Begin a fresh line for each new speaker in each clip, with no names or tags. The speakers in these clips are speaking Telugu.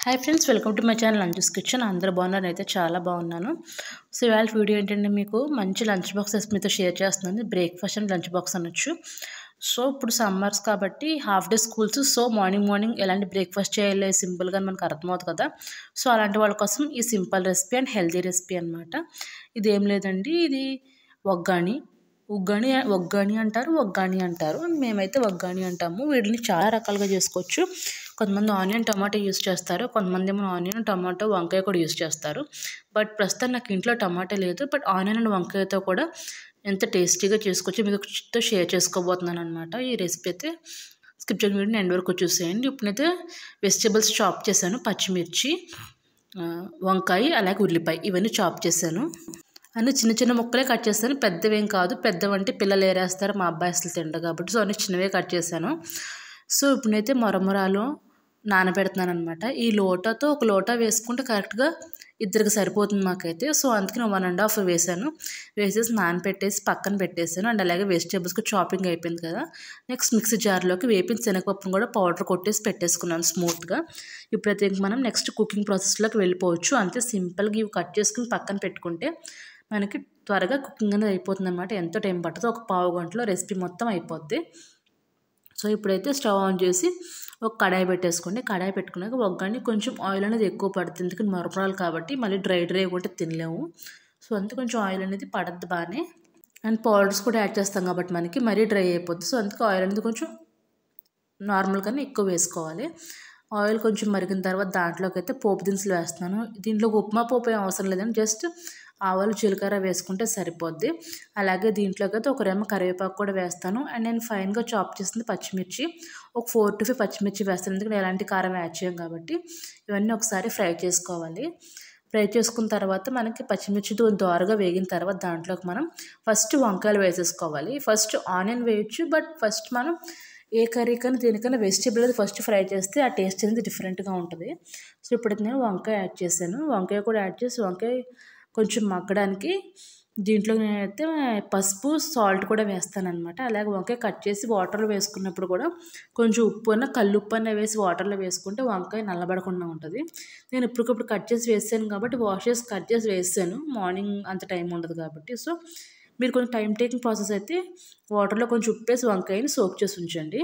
Hi friends, welcome to my channel Anju's kitchen. అందరూ బాగున్నారు, అయితే చాలా బాగున్నాను. సో ఇవాళ వీడియో ఏంటంటే మీకు మంచి లంచ్ బాక్సెస్ మీతో షేర్ చేస్తున్నాను. బ్రేక్ఫాస్ట్ అండ్ లంచ్ బాక్స్ అనొచ్చు. సో ఇప్పుడు సమ్మర్స్ కాబట్టి half day schools. So morning ఎలాంటి బ్రేక్ఫాస్ట్ చేయాలి సింపుల్గా మనకు అర్థమవుతుంది కదా. సో అలాంటి వాళ్ళ కోసం ఈ simple recipe and healthy recipe అనమాట. ఇదేం లేదండి, ఇది ఒగ్గాని ఒగ్గాని అంటారు. మేమైతే ఒగ్గాని అంటాము. వీటిని చాలా రకాలుగా చేసుకోవచ్చు. కొంతమంది ఆనియన్ టమాటో యూస్ చేస్తారు, కొంతమంది ఏమో ఆనియన్ టమాటో వంకాయ కూడా యూస్ చేస్తారు. బట్ ప్రస్తుతం నాకు ఇంట్లో టమాటా లేదు. బట్ ఆనియన్ అండ్ వంకాయతో కూడా ఎంత టేస్టీగా చేసుకోవచ్చు మీతో షేర్ చేసుకోబోతున్నాను అనమాట. ఈ రెసిపీ అయితే స్కిప్ చేయడం వీడియో ఎండ్ వరకు చూసేయండి. ఇప్పుడైతే వెజిటేబుల్స్ చాప్ చేశాను. పచ్చిమిర్చి, వంకాయ, అలాగే ఉల్లిపాయ ఇవన్నీ చాప్ చేశాను. అన్నీ చిన్న చిన్న ముక్కలే కట్ చేస్తాను, పెద్దవేం కాదు. పెద్దవంటే పిల్లలు ఏరేస్తారు, మా అబ్బాయి అసలు తిండ కాబట్టి. సో అన్నీ చిన్నవే కట్ చేశాను. సో ఇప్పుడైతే మరమరాలు నానబెడుతున్నాను అనమాట. ఈ లోటాతో ఒక లోటా వేసుకుంటే కరెక్ట్గా ఇద్దరికి సరిపోతుంది మాకైతే. సో అందుకని 1.5 వేసాను. వేసేసి నానబెట్టేసి పక్కన పెట్టేసాను. అండ్ అలాగే వెజిటేబుల్స్కి చాపింగ్ అయిపోయింది కదా. నెక్స్ట్ మిక్సీ జార్లోకి వేపిన శనగపప్పును కూడా పౌడర్ కొట్టేసి పెట్టేసుకున్నాను స్మూత్గా. ఇప్పుడైతే ఇంక మనం నెక్స్ట్ కుకింగ్ ప్రాసెస్లోకి వెళ్ళిపోవచ్చు. అంతే సింపుల్గా ఇవి కట్ చేసుకుని పక్కన పెట్టుకుంటే మనకి త్వరగా కుకింగ్ అనేది అయిపోతుంది అనమాట. ఎంతో టైం పట్టదు, ఒక పావు గంటలో రెసిపీ మొత్తం అయిపోద్ది. సో ఇప్పుడైతే స్టవ్ ఆన్ చేసి ఒక కడాయి పెట్టేసుకోండి. కడాయి పెట్టుకున్నాక ఒగ్గాని కొంచెం ఆయిల్ అనేది ఎక్కువ పడుతుంది, ఎందుకంటే మరమరాలు కాబట్టి మళ్ళీ డ్రై కూడా తినలేము. సో అందుకే కొంచెం ఆయిల్ అనేది పడద్దు బాగానే. అండ్ పౌడర్స్ కూడా యాడ్ చేస్తాం కాబట్టి మనకి మరీ డ్రై అయిపోద్ది. సో అందుకే ఆయిల్ అనేది కొంచెం నార్మల్గానే ఎక్కువ వేసుకోవాలి. ఆయిల్ కొంచెం మరిగిన తర్వాత దాంట్లోకి అయితే పోపు దినుసులు వేస్తున్నాను. దీంట్లోకి ఉప్మా పోపు ఏం అవసరం లేదండి, జస్ట్ ఆవాలు జీలకర్ర వేసుకుంటే సరిపోద్ది. అలాగే దీంట్లోకి అయితే ఒక రెమ్మ కరివేపాకు కూడా వేస్తాను. అండ్ నేను ఫైన్గా చాప్ చేసింది పచ్చిమిర్చి, ఒక 4 to 5 పచ్చిమిర్చి వేస్తాను, ఎందుకంటే ఎలాంటి కారం యాడ్ చేయం కాబట్టి. ఇవన్నీ ఒకసారి ఫ్రై చేసుకోవాలి. ఫ్రై చేసుకున్న తర్వాత మనకి పచ్చిమిర్చి దోరగా వేగిన తర్వాత దాంట్లోకి మనం ఫస్ట్ వంకాయలు వేసేసుకోవాలి. ఫస్ట్ ఆనియన్ వేయచ్చు, బట్ ఫస్ట్ మనం ఏ కర్రీకైనా దేనికైనా వెజిటేబుల్ అది ఫస్ట్ ఫ్రై చేస్తే ఆ టేస్ట్ అనేది డిఫరెంట్గా ఉంటుంది. సో ఇప్పుడైతే నేను వంకాయ యాడ్ చేశాను. వంకాయ కూడా యాడ్ చేసి వంకాయ కొంచెం మగ్గడానికి దీంట్లో నేనైతే పసుపు, సాల్ట్ కూడా వేస్తాను అనమాట. అలాగే వంకాయ కట్ చేసి వాటర్లో వేసుకున్నప్పుడు కూడా కొంచెం ఉప్పు కల్లుప్పు వేసి వాటర్లో వేసుకుంటే వంకాయ నల్లబడకుండా ఉంటుంది. నేను ఇప్పటికప్పుడు కట్ చేసి వేసాను కాబట్టి వాష్ చేసి కట్ చేసి వేసాను. మార్నింగ్ అంత టైం ఉండదు కాబట్టి. సో మీరు కొంచెం టైం టేకింగ్ ప్రాసెస్ అయితే వాటర్లో కొంచెం ఉప్పు వేసి వంకాయని సోక్ చేసి ఉంచండి.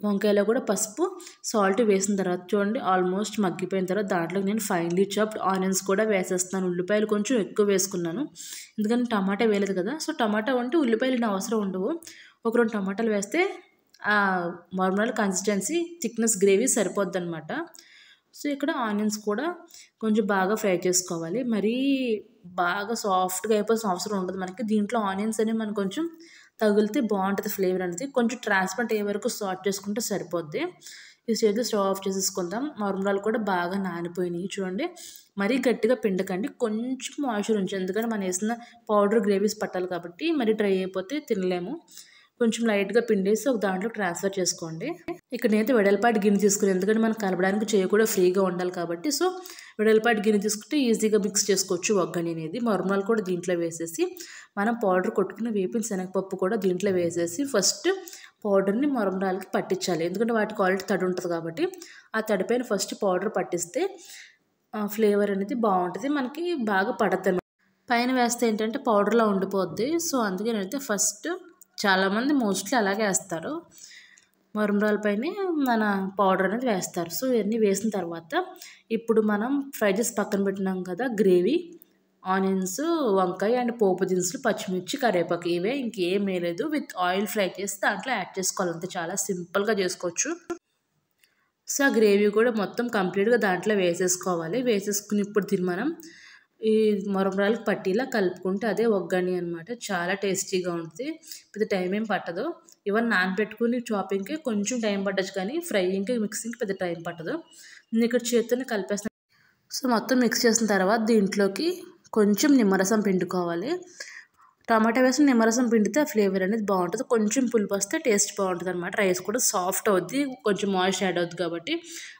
వంకాయలో కూడా పసుపు, సాల్ట్ వేసిన తర్వాత చూడండి ఆల్మోస్ట్ మగ్గిపోయిన తర్వాత దాంట్లో నేను ఫైన్లీ చాప్డ్ ఆనియన్స్ కూడా వేసేస్తాను. ఉల్లిపాయలు కొంచెం ఎక్కువ వేసుకున్నాను, ఎందుకంటే టమాటా వేయలేదు కదా. సో టమాటా ఉంటే ఉల్లిపాయలు అవసరం ఉండవు. ఒక 2 టమాటాలు వేస్తే ఆ నార్మల్ కన్సిస్టెన్సీ థిక్నెస్ గ్రేవీ సరిపోద్ది అనమాట. సో ఇక్కడ ఆనియన్స్ కూడా కొంచెం బాగా ఫ్రై చేసుకోవాలి. మరీ బాగా సాఫ్ట్గా అయిపోవాల్సిన అవసరం ఉండదు మనకి. దీంట్లో ఆనియన్స్ అనేవి మనకు కొంచెం తగిలితే బాగుంటుంది ఫ్లేవర్ అనేది. కొంచెం ట్రాన్స్పరెంట్ అయ్యే వరకు సాట్ చేసుకుంటే సరిపోద్ది. ఈ స్టేజ్లో స్టవ్ ఆఫ్ చేసేసుకుందాం. మరమరాలు కూడా బాగా నానిపోయినాయి చూడండి. మరీ గట్టిగా పిండకండి, కొంచెం మాయిశ్చర్ ఉంచండి, ఎందుకంటే మనం వేసిన పౌడర్ గ్రేవీస్ పట్టాలి కాబట్టి. మరీ డ్రై అయిపోతే తినలేము. కొంచెం లైట్గా పిండేసి ఒక దాంట్లో ట్రాన్స్ఫర్ చేసుకోండి. ఇక్కడ నేనైతే వెడల్పాటి గిన్నె తీసుకుని, ఎందుకంటే మనం కలపడానికి చేయి కూడా ఫ్రీగా ఉండాలి కాబట్టి. సో వెడల్పాటి గిన్నె తీసుకుంటే ఈజీగా మిక్స్ చేసుకోవచ్చు ఒగ్గాని అనేది. మరమరాలు కూడా దీంట్లో వేసేసి మనం పౌడర్ కొట్టుకుని వేపిన శనగపప్పు కూడా దీంట్లో వేసేసి ఫస్ట్ పౌడర్ని మరమరాలకి పట్టించాలి, ఎందుకంటే వాటికి ఆల్రెడీ తడి ఉంటుంది కాబట్టి. ఆ తడిపైన ఫస్ట్ పౌడర్ పట్టిస్తే ఫ్లేవర్ అనేది బాగుంటుంది, మనకి బాగా పడద్దు. పైన వేస్తే ఏంటంటే పౌడర్లో ఉండిపోద్ది. సో అందుకే నేనైతే ఫస్ట్ చాలామంది మోస్ట్లీ అలాగే వేస్తారు, మరమరాల పైన మన పౌడర్ అనేది వేస్తారు. సో ఇవన్నీ వేసిన తర్వాత ఇప్పుడు మనం ఫ్రై చేసి పక్కన పెట్టినాం కదా గ్రేవీ, ఆనియన్స్, వంకాయ అండ్ పోపు దినుసులు, పచ్చిమిర్చి, కరివేపాకు, ఇవే, ఇంకేం వేయలేదు. విత్ ఆయిల్ ఫ్రై చేసి దాంట్లో యాడ్ చేసుకోవాలి. అంతే, చాలా సింపుల్గా చేసుకోవచ్చు. సో ఆ గ్రేవీ కూడా మొత్తం కంప్లీట్గా దాంట్లో వేసేసుకోవాలి. వేసేసుకుని ఇప్పుడు దీన్ని మనం ఈ మరమరాలకు పట్టీలా కలుపుకుంటే అదే ఒగ్గాని అనమాట. చాలా టేస్టీగా ఉంటుంది, పెద్ద టైం ఏం పట్టదు. ఈవెన్ నానబెట్టుకుని చాపింగ్కి కొంచెం టైం పట్టచ్చు, కానీ ఫ్రైయింగ్కి మిక్సింగ్కి పెద్ద టైం పట్టదు. నేను ఇక్కడ చేత్తోనే కలిపేస్తాను. సో మొత్తం మిక్స్ చేసిన తర్వాత దీంట్లోకి కొంచెం నిమ్మరసం పిండుకోవాలి. టమాటా వేసిన నిమ్మరసం పిండితే ఆ ఫ్లేవర్ అనేది బాగుంటుంది. కొంచెం పులుపు వస్తే టేస్ట్ బాగుంటుంది అనమాట. రైస్ కూడా సాఫ్ట్ అవుద్ది, కొంచెం మాయిస్ట్ యాడ్ అవుద్ది కాబట్టి.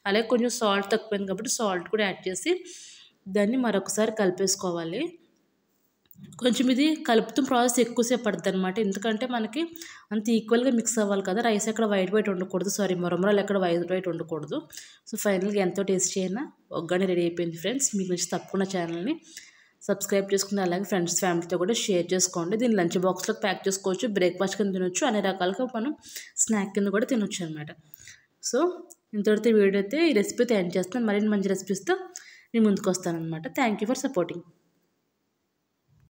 అలాగే కొంచెం సాల్ట్ తక్కువైంది కాబట్టి సాల్ట్ కూడా యాడ్ చేసి దాన్ని మరొకసారి కలిపేసుకోవాలి. కొంచెం ఇది కలుపుతూ ప్రాసెస్ ఎక్కువసేపు పడుతుంది అనమాట. ఎందుకంటే మనకి అంత ఈక్వల్గా మిక్స్ అవ్వాలి కదా. రైస్ ఎక్కడ వైట్ వైట్ ఉండకూడదు, సారీ మొరమరాలు ఎక్కడ వైట్ వైట్ ఉండకూడదు. సో ఫైనల్గా ఎంతో టేస్టీ అయినా ఒగ్గాని రెడీ అయిపోయింది ఫ్రెండ్స్. మీకు నచ్చి తప్పకుండా ఛానల్ని సబ్స్క్రైబ్ చేసుకుని అలాగే ఫ్రెండ్స్ ఫ్యామిలీతో కూడా షేర్ చేసుకోండి. దీన్ని లంచ్ బాక్స్లోకి ప్యాక్ చేసుకోవచ్చు, బ్రేక్ఫాస్ట్ కింద తినొచ్చు, అన్ని రకాలుగా మనం స్నాక్ కింద కూడా తినొచ్చు అనమాట. సో ఇంతటితో వీడియో అయితే ఈ రెసిపీ అయితే ఎండ్ చేస్తాను. మరిన్ని మంచి రెసిపీస్తో నేను ముందుకు వస్తాను అనమాట. Thank you for supporting.